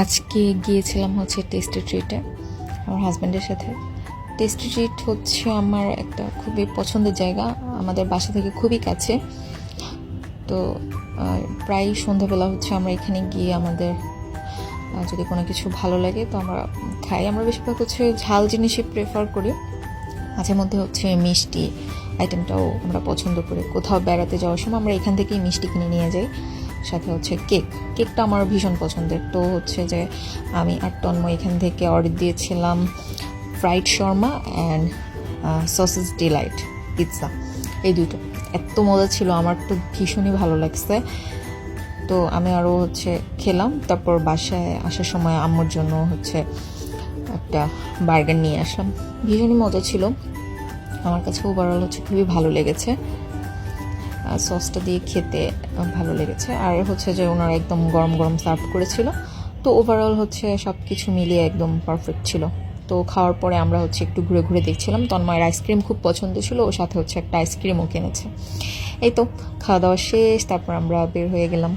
আজকে গিয়েছিলাম হচ্ছে টেস্টি ট্রিটে আমার হাজব্যান্ডের সাথে। টেস্টি ট্রিট হচ্ছে আমার একটা খুবই পছন্দের জায়গা, আমাদের বাসা থেকে খুবই কাছে। তো প্রায় সন্ধ্যাবেলা হচ্ছে আমরা এখানে গিয়ে আমাদের যদি কোনো কিছু ভালো লাগে তো আমরা খাই। আমরা বেশিরভাগ হচ্ছে ঝাল জিনিসই প্রেফার করি, মাঝে মধ্যে হচ্ছে মিষ্টি আইটেমটাও আমরা পছন্দ করি। কোথাও বেড়াতে যাওয়ার সময় আমরা এখান থেকেই মিষ্টি কিনে নিয়ে যাই, সাথে হচ্ছে কেকটা আমার ভীষণ পছন্দের। তো হচ্ছে যে আমি আর তন্ময় এখান থেকে অর্ডার দিয়েছিলাম ফ্রাইড শর্মা অ্যান্ড সসেজ ডিলাইট পিৎজা, এই দুটো এত মজা ছিল, আমার তো ভীষণই ভালো লাগছে। তো আমি আরও হচ্ছে খেলাম, তারপর বাসায় আসার সময় আম্মুর জন্য হচ্ছে একটা বার্গার নিয়ে আসলাম, ভীষণই মজা ছিল। আমার কাছে ওভারঅল হচ্ছে খুবই ভালো লেগেছে, সসটা দিয়ে খেতে ভালো লেগেছে। আর হচ্ছে যে ওনারা একদম গরম গরম সার্ভ করেছিল। তো ওভারঅল হচ্ছে সব কিছু মিলিয়ে একদম পারফেক্ট ছিল। তো খাওয়ার পরে আমরা হচ্ছে একটু ঘুরে ঘুরে দেখছিলাম, তন্ময়ের আইসক্রিম খুব পছন্দ ছিল, ওর সাথে হচ্ছে একটা আইসক্রিমও কিনেছে। এই তো খাওয়া দাওয়া শেষ, তারপর আমরা বের হয়ে গেলাম।